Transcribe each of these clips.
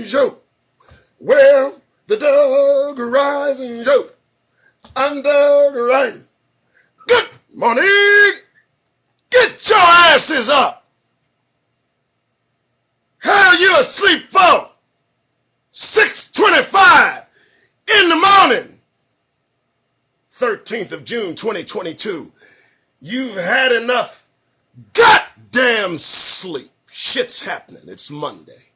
Show. Well, the Doug Rising Show. I'm Doug Rice. Good morning. Get your asses up. Hell, you asleep for? 6:25 in the morning. 13th of June, 2022. You've had enough goddamn sleep. Shit's happening. It's Monday.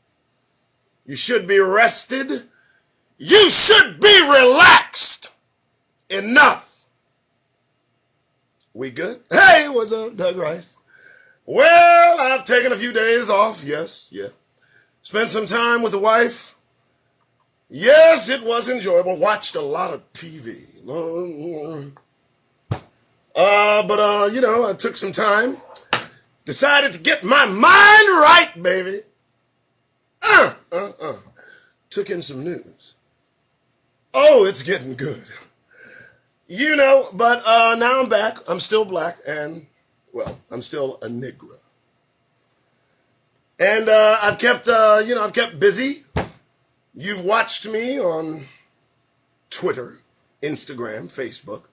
You should be rested. You should be relaxed. Enough. We good? Hey, what's up, Doug Rice? Well, I've taken a few days off. Yes, yeah. Spent some time with the wife. Yes, it was enjoyable. Watched a lot of TV. I took some time. Decided to get my mind right, baby. Took in some news. Oh, it's getting good. But now I'm back. I'm still black and, well, I'm still a Negro. And I've kept busy. You've watched me on Twitter, Instagram, Facebook.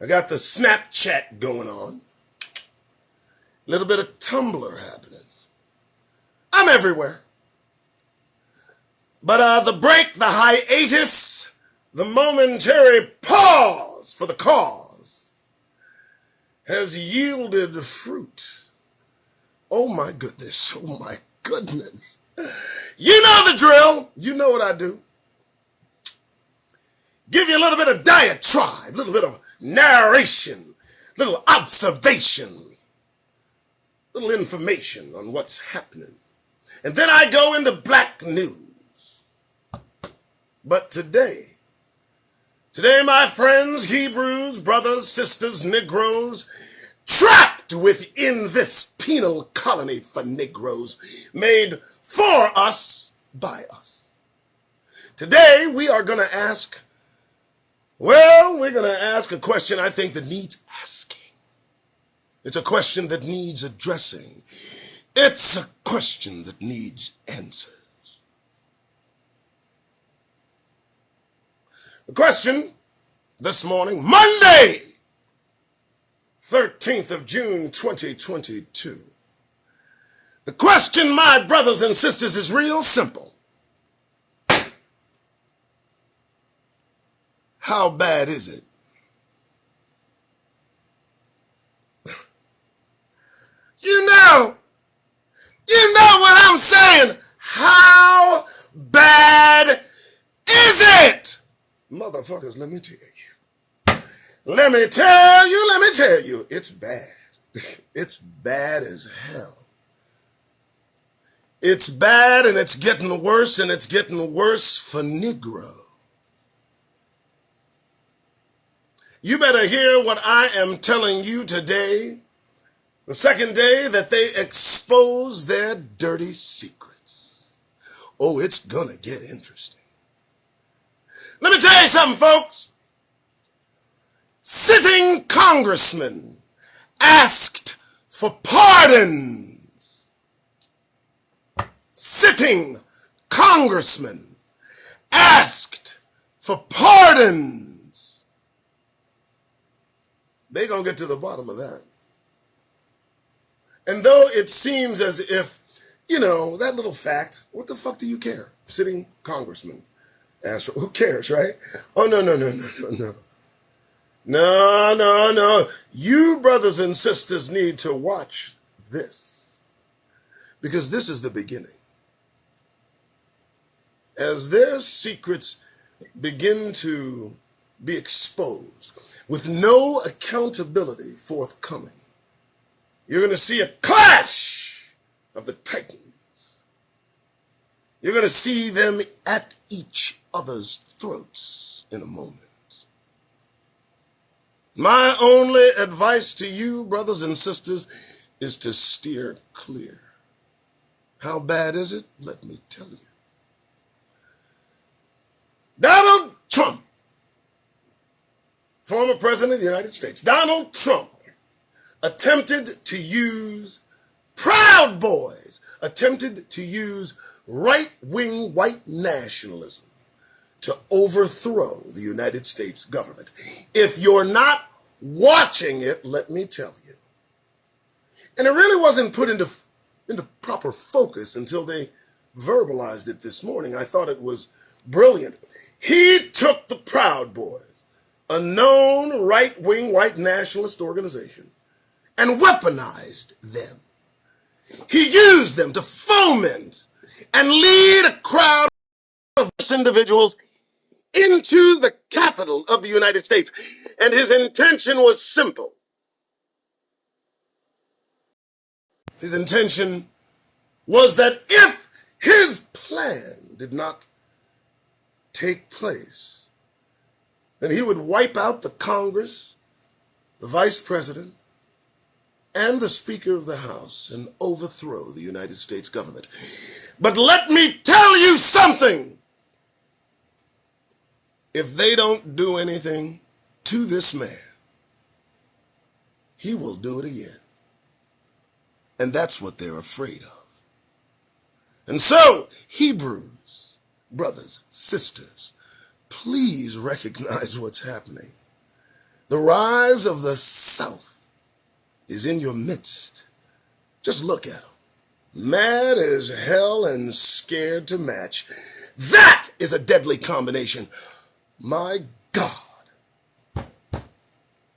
I got the Snapchat going on. A little bit of Tumblr happening. I'm everywhere. But the break, the hiatus, the momentary pause for the cause has yielded fruit. Oh my goodness. Oh my goodness. You know the drill. You know what I do. Give you a little bit of diatribe, a little bit of narration, a little observation, a little information on what's happening. And then I go into black news. But today, my friends, Hebrews, brothers, sisters, Negroes, trapped within this penal colony for Negroes, made for us, by us. Today, we're going to ask a question I think that needs asking. It's a question that needs addressing. It's a question that needs answers. The question this morning, Monday, 13th of June, 2022. The question, my brothers and sisters, is real simple. How bad is it? You know what I'm saying. How bad is it? Motherfuckers, let me tell you, it's bad. It's bad as hell. It's bad, and it's getting worse, and it's getting worse for Negro. You better hear what I am telling you today, the second day that they expose their dirty secrets. Oh, it's gonna get interesting. Let me tell you something, folks. Sitting congressman asked for pardons. Sitting congressman asked for pardons. They're going to get to the bottom of that. And though it seems as if, that little fact, what the fuck do you care? Sitting congressman asked for, who cares, right? Oh, no. No. You brothers and sisters need to watch this, because this is the beginning. As their secrets begin to be exposed with no accountability forthcoming, you're going to see a clash of the titans. You're going to see them at each other's throats in a moment. My only advice to you, brothers and sisters, is to steer clear. How bad is it? Let me tell you. Donald Trump, former president of the United States, Donald Trump attempted to use Proud Boys, attempted to use right-wing white nationalism to overthrow the United States government. If you're not watching it, let me tell you. And it really wasn't put into proper focus until they verbalized it this morning. I thought it was brilliant. He took the Proud Boys, a known right-wing white nationalist organization, and weaponized them. He used them to foment and lead a crowd of individuals into the capital of the United States. And his intention was simple. His intention was that if his plan did not take place, then he would wipe out the Congress, the Vice President, and the Speaker of the House and overthrow the United States government. But let me tell you something. If they don't do anything to this man, he will do it again. And that's what they're afraid of. And so, Hebrews, brothers, sisters, please recognize what's happening. The rise of the South is in your midst. Just look at them. Mad as hell and scared to match. That is a deadly combination. My God,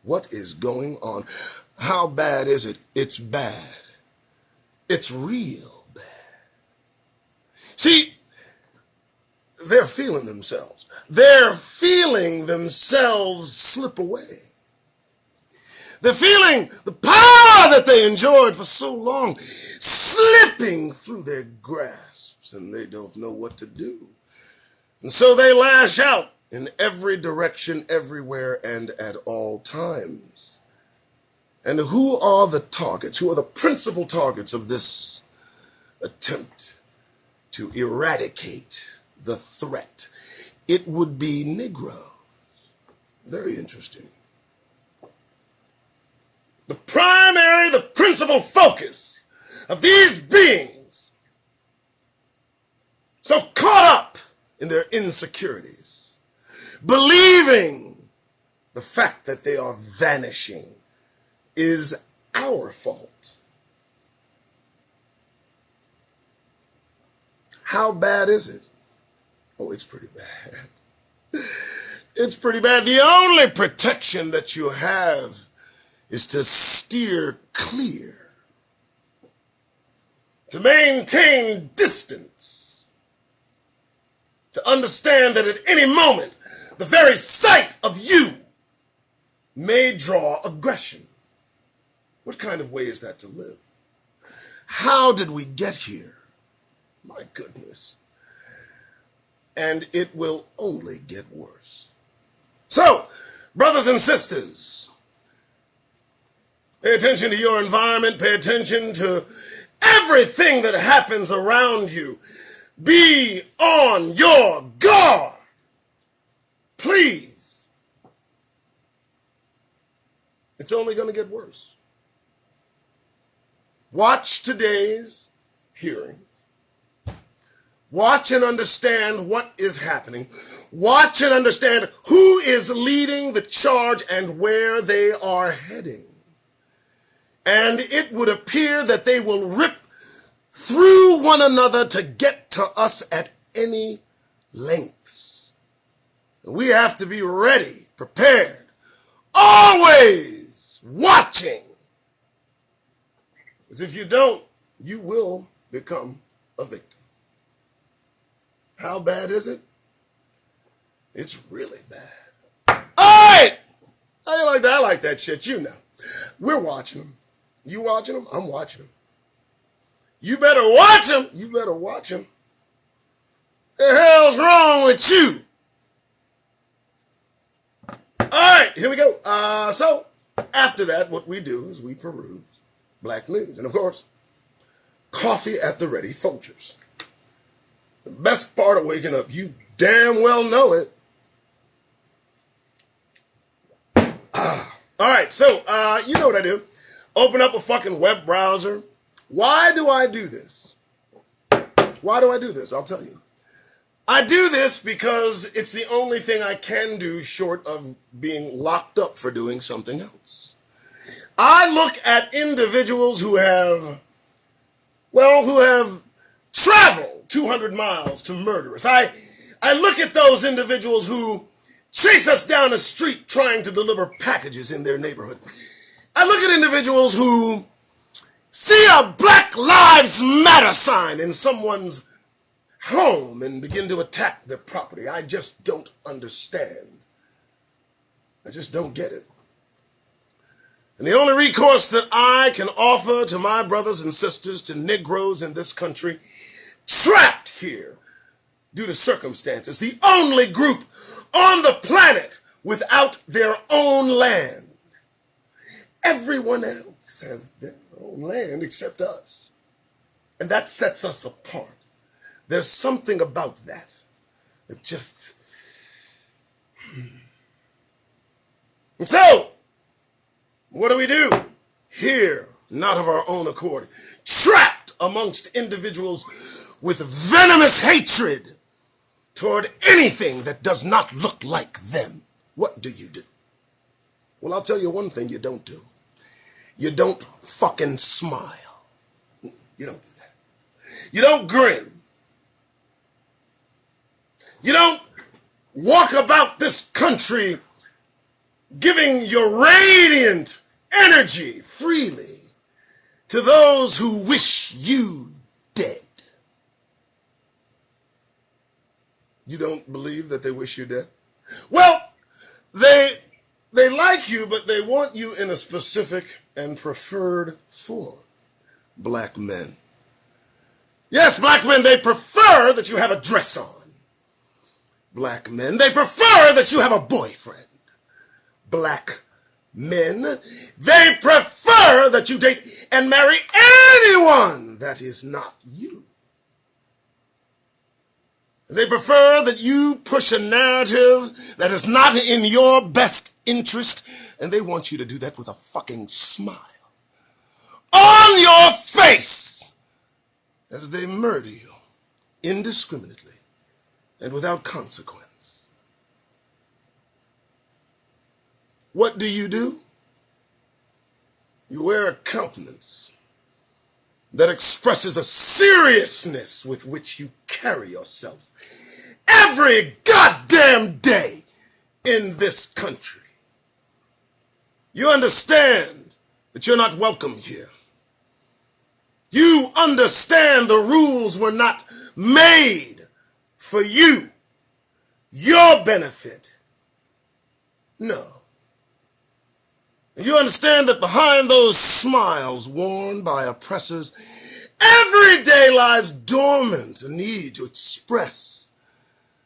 what is going on? How bad is it? It's bad. It's real bad. See, they're feeling themselves. They're feeling themselves slip away. They're feeling the power that they enjoyed for so long slipping through their grasps, and they don't know what to do. And so they lash out in every direction, everywhere, and at all times. And who are the targets? Who are the principal targets of this attempt to eradicate the threat? It would be Negroes. Very interesting. The principal focus of these beings, so caught up in their insecurities, believing the fact that they are vanishing is our fault. How bad is it? Oh, it's pretty bad. It's pretty bad. The only protection that you have is to steer clear, to maintain distance, to understand that at any moment, the very sight of you may draw aggression. What kind of way is that to live? How did we get here? My goodness. And it will only get worse. So, brothers and sisters, pay attention to your environment. Pay attention to everything that happens around you. Be on your guard. Please. It's only going to get worse. Watch today's hearing. Watch and understand what is happening. Watch and understand who is leading the charge and where they are heading. And it would appear that they will rip through one another to get to us at any lengths. We have to be ready, prepared, always watching. Because if you don't, you will become a victim. How bad is it? It's really bad. All right! How you like that? I like that shit. You know. We're watching them. You watching them? I'm watching them. You better watch them. You better watch them. The hell's wrong with you? All right, here we go. So after that, what we do is we peruse black news. And of course, coffee at the ready, Folgers. The best part of waking up, you damn well know it. All right, so you know what I do. Open up a fucking web browser. Why do I do this? Why do I do this? I'll tell you. I do this because it's the only thing I can do short of being locked up for doing something else. I look at individuals who have traveled 200 miles to murder us. I look at those individuals who chase us down the street trying to deliver packages in their neighborhood. I look at individuals who see a Black Lives Matter sign in someone's home and begin to attack their property. I just don't understand. I just don't get it. And the only recourse that I can offer to my brothers and sisters, to Negroes in this country, trapped here due to circumstances, the only group on the planet without their own land. Everyone else has their own land except us. And that sets us apart. There's something about that just... And so, what do? Here, not of our own accord, trapped amongst individuals with venomous hatred toward anything that does not look like them. What do? Well, I'll tell you one thing you don't do. You don't fucking smile. You don't do that. You don't grin. You don't walk about this country giving your radiant energy freely to those who wish you dead. You don't believe that they wish you dead? Well, they like you, but they want you in a specific and preferred form. Black men. Yes, black men, they prefer that you have a dress on. Black men, they prefer that you have a boyfriend. Black men, they prefer that you date and marry anyone that is not you. They prefer that you push a narrative that is not in your best interest, and they want you to do that with a fucking smile on your face as they murder you indiscriminately and without consequence. What do? You wear a countenance that expresses a seriousness with which you carry yourself every goddamn day in this country. You understand that you're not welcome here. You understand the rules were not made for you, your benefit. No. You understand that behind those smiles worn by oppressors, every day lies dormant a need to express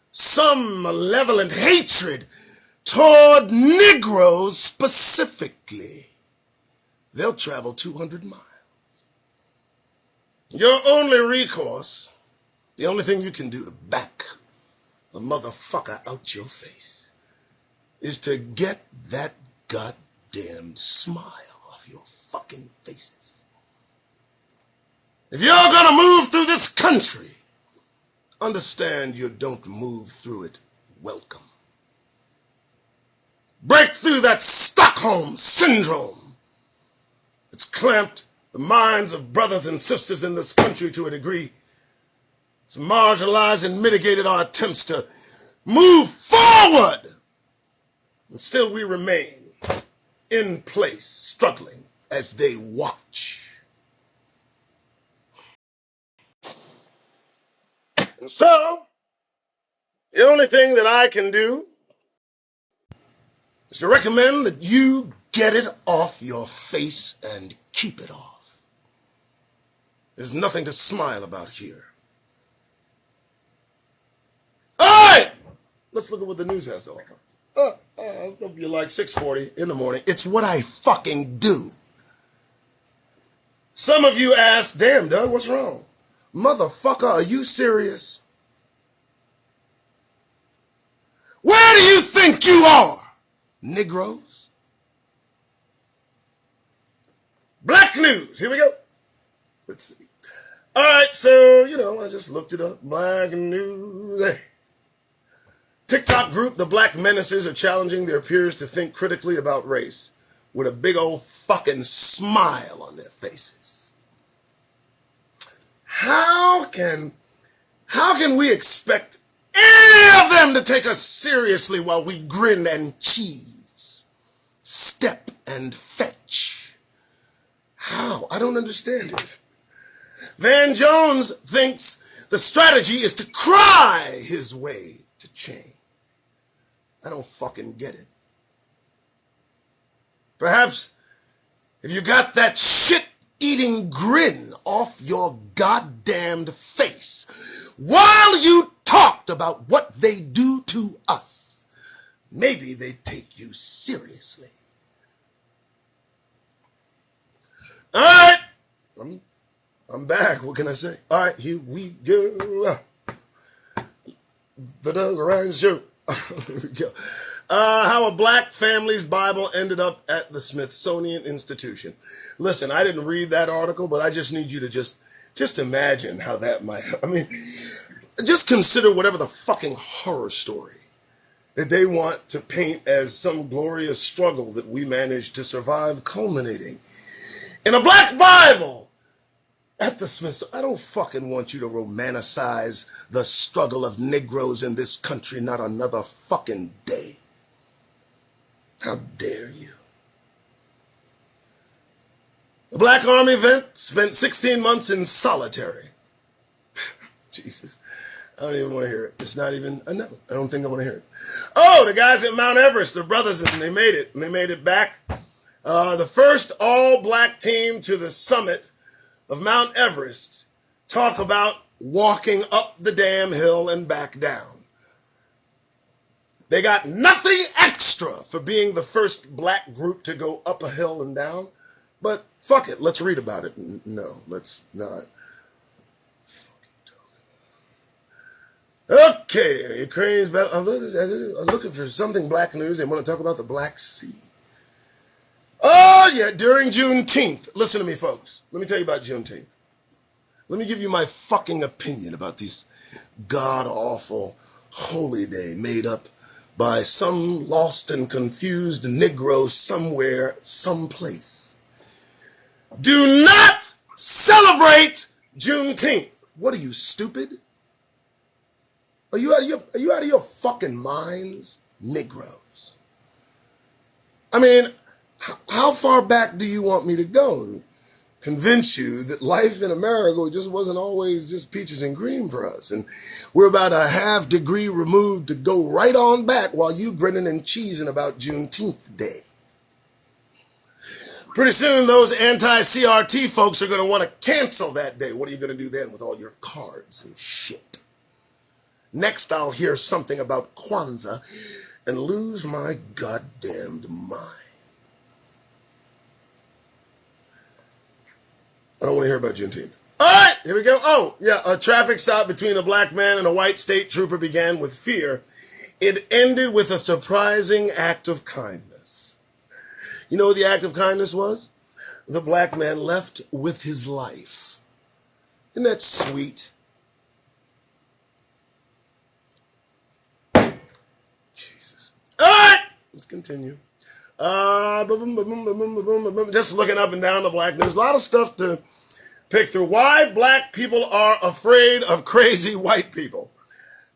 some malevolent hatred toward Negroes specifically. They'll travel 200 miles. Your only recourse, the only thing you can do to back the motherfucker out your face, is to get that goddamn smile off your fucking faces. If you're gonna move through this country, understand you don't move through it welcome. Break through that Stockholm syndrome that's clamped the minds of brothers and sisters in this country to a degree. It's marginalized and mitigated our attempts to move forward. And still we remain in place, struggling as they watch. And so, the only thing that I can do is to recommend that you get it off your face and keep it off. There's nothing to smile about here. All right, let's look at what the news has to offer. It'll be like 6:40 in the morning. It's what I fucking do. Some of you ask, damn, Doug, what's wrong? Motherfucker, are you serious? Where do you think you are, Negroes? Black news, here we go. Let's see. All right, so, I just looked it up. Black news. Hey. TikTok group, the Black Menaces, are challenging their peers to think critically about race with a big old fucking smile on their faces. How can we expect any of them to take us seriously while we grin and cheese, step and fetch? How? I don't understand it. Van Jones thinks the strategy is to cry his way to change. I don't fucking get it. Perhaps if you got that shit-eating grin off your goddamned face while you talked about what they do to us, maybe they'd take you seriously. All right. I'm back. What can I say? All right, here we go. The Doug Ryan Show. Here we go. How a black family's Bible ended up at the Smithsonian Institution. Listen, I didn't read that article, but I just need you to just imagine how that might, just consider whatever the fucking horror story that they want to paint as some glorious struggle that we managed to survive, culminating in a black Bible at the Smithsonian. I don't fucking want you to romanticize the struggle of Negroes in this country, not another fucking day. How dare you? The Black Army vet spent 16 months in solitary. Jesus. I don't even want to hear it. It's not even, no, I don't think I want to hear it. Oh, the guys at Mount Everest, they're brothers, and they made it. They made it back. The first all-black team to the summit of Mount Everest. Talk about walking up the damn hill and back down. They got nothing extra for being the first black group to go up a hill and down. But fuck it, let's read about it. No, let's not. Okay, Ukraine's battle. I'm looking for something black news. They want to talk about the Black Sea. Oh, yeah, during Juneteenth. Listen to me, folks. Let me tell you about Juneteenth. Let me give you my fucking opinion about this god-awful holy day made up by some lost and confused Negro somewhere, someplace. Do not celebrate Juneteenth. What are you, stupid? Are you out of your fucking minds, Negroes? I mean, how far back do you want me to go to convince you that life in America just wasn't always just peaches and cream for us? And we're about a half degree removed to go right on back while you grinning and cheesing about Juneteenth Day. Pretty soon those anti-CRT folks are going to want to cancel that day. What are you going to do then with all your cards and shit? Next, I'll hear something about Kwanzaa and lose my goddamned mind. I don't want to hear about Juneteenth. All right, here we go. Oh, yeah, a traffic stop between a black man and a white state trooper began with fear. It ended with a surprising act of kindness. You know what the act of kindness was? The black man left with his life. Isn't that sweet? Jesus. All right, let's continue. Just looking up and down the black news. A lot of stuff to pick through. Why black people are afraid of crazy white people.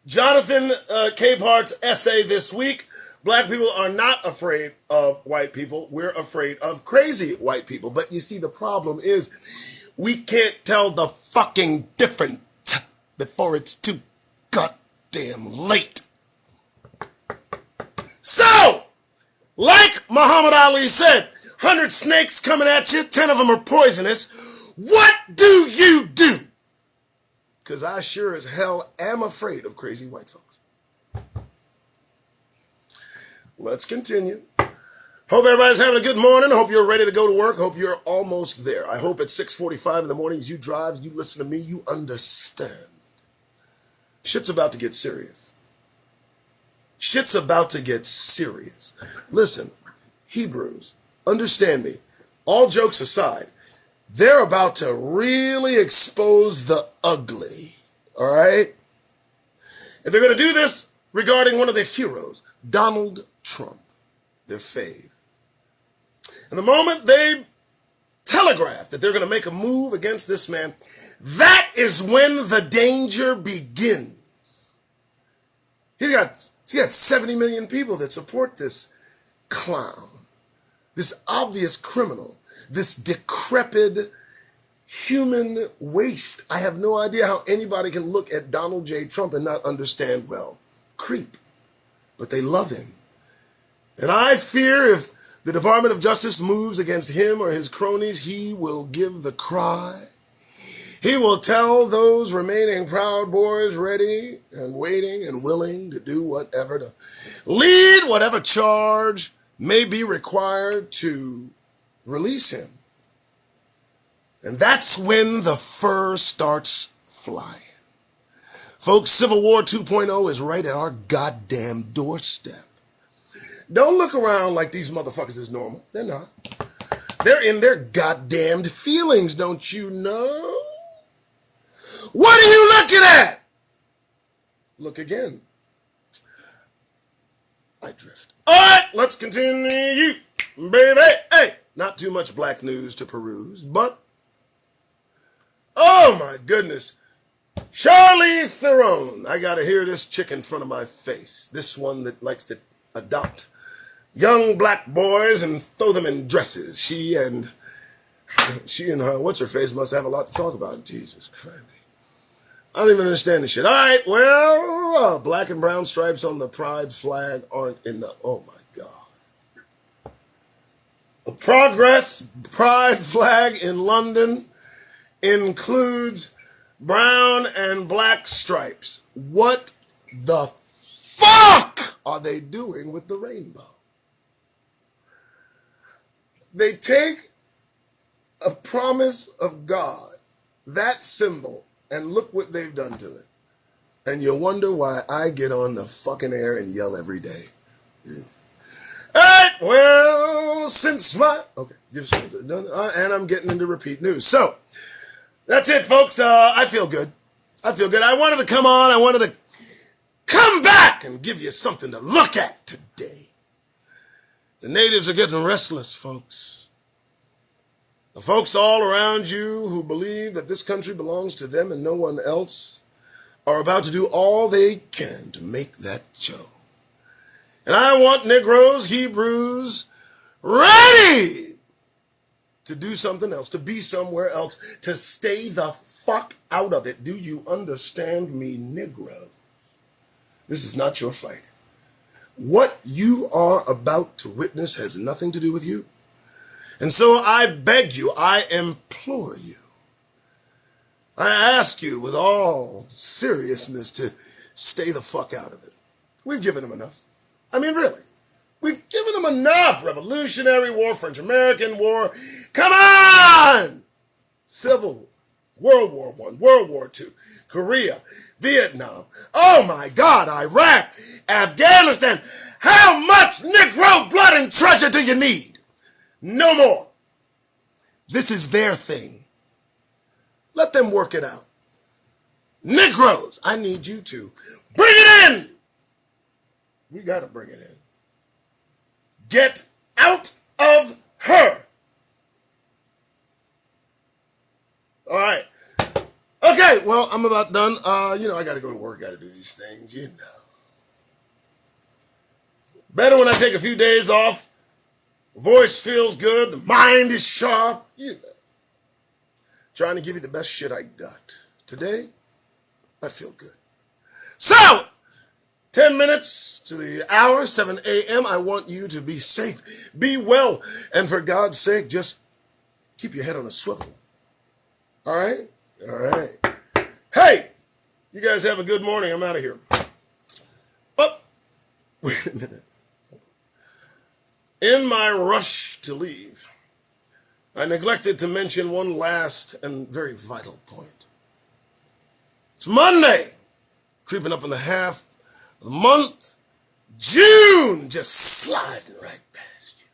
Jonathan Capehart's essay this week. Black people are not afraid of white people. We're afraid of crazy white people. But you see, the problem is we can't tell the fucking difference before it's too goddamn late. So, like Muhammad Ali said, 100 snakes coming at you, 10 of them are poisonous. What do you do? Because I sure as hell am afraid of crazy white folks. Let's continue. Hope everybody's having a good morning. Hope you're ready to go to work. Hope you're almost there. I hope at 6:45 in the morning as you drive, you listen to me, you understand. Shit's about to get serious. Shit's about to get serious. Listen, Hebrews, understand me. All jokes aside, They're about to really expose the ugly, all right? And they're going to do this regarding one of their heroes, Donald Trump, their fave. And the moment they telegraph that they're going to make a move against this man, that is when the danger begins. He got 70 million people that support this clown, this obvious criminal, this decrepit human waste. I have no idea how anybody can look at Donald J. Trump and not understand, well, creep. But they love him. And I fear if the Department of Justice moves against him or his cronies, he will give the cry. He will tell those remaining Proud Boys ready and waiting and willing to do whatever, to lead whatever charge may be required to release him. And that's when the fur starts flying. Folks, Civil War 2.0 is right at our goddamn doorstep. Don't look around like these motherfuckers is normal. They're not. They're in their goddamned feelings, don't you know? What are you looking at? Look again. I drift. All right, let's continue, baby. Hey, not too much black news to peruse, but oh my goodness. Charlize Theron. I got to hear this chick in front of my face. This one that likes to adopt young black boys and throw them in dresses. She and her, what's-her-face, must have a lot to talk about. Jesus Christ. I don't even understand this shit. All right, well, black and brown stripes on the pride flag aren't enough. Oh, my God. A progress pride flag in London includes brown and black stripes. What the fuck are they doing with the rainbow? They take a promise of God, that symbol, and look what they've done to it. And you wonder why I get on the fucking air and yell every day. Yeah. All right, well, since my... Okay, and I'm getting into repeat news. So, that's it, folks. I feel good. I wanted to come on. I wanted to come back and give you something to look at today. The natives are getting restless, folks. The folks all around you who believe that this country belongs to them and no one else are about to do all they can to make that so. And I want Negroes, Hebrews, ready to do something else, to be somewhere else, to stay the fuck out of it. Do you understand me, Negro? This is not your fight. What you are about to witness has nothing to do with you. And so I beg you, I implore you, I ask you with all seriousness to stay the fuck out of it. We've given them enough. I mean, really. We've given them enough. Revolutionary War, French-American War. Come on! Civil War, World War I, World War II, Korea, Vietnam. Oh my God, Iraq, Afghanistan. How much Negro blood and treasure do you need? No more. This is their thing. Let them work it out. Negroes, I need you to bring it in. We got to bring it in. Get out of her. All right. Okay, well, I'm about done. I got to go to work, got to do these things, Better when I take a few days off. Voice feels good. The mind is sharp. Trying to give you the best shit I got. Today, I feel good. So, 10 minutes to the hour, 7 a.m. I want you to be safe, be well, and for God's sake, just keep your head on a swivel. All right? All right. Hey, you guys have a good morning. I'm out of here. Oh, wait a minute. In my rush to leave, I neglected to mention one last and very vital point. It's Monday, creeping up in the half of the month. June just sliding right past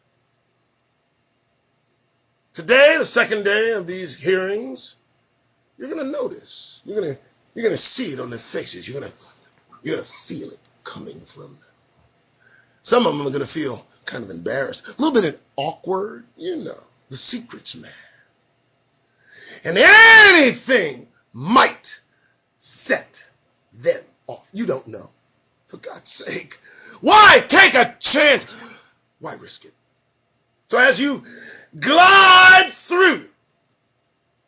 Today, the second day of these hearings, you're going to notice. You're going to see it on their faces. You're going to feel it coming from them. Some of them are going to feel kind of embarrassed, a little bit awkward, the secret's man. And anything might set them off. You don't know. For God's sake, why take a chance? Why risk it? So as you glide through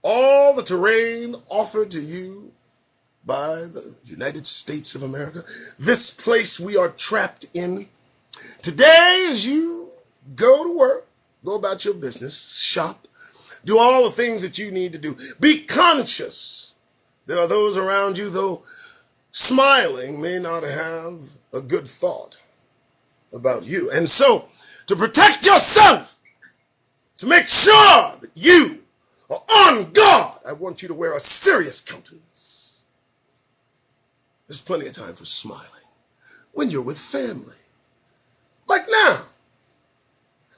all the terrain offered to you by the United States of America, this place we are trapped in, today as you go to work, go about your business, shop, do all the things that you need to do, be conscious. There are those around you, though smiling, may not have a good thought about you. And so, to protect yourself, to make sure that you are on guard, I want you to wear a serious countenance. There's plenty of time for smiling when you're with family, like now.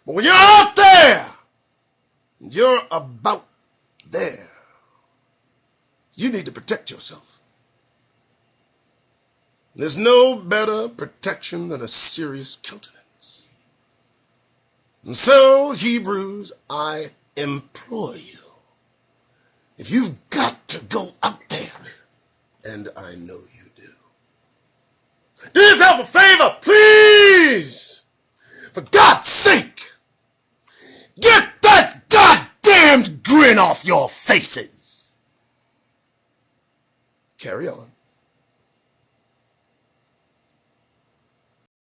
But when you're out there, you're about there, you need to protect yourself. There's no better protection than a serious countenance. And so, Hebrews, I implore you, if you've got to go out there, and I know you do, do yourself a favor, please, for God's sake, get that goddamned grin off your faces. Carry on.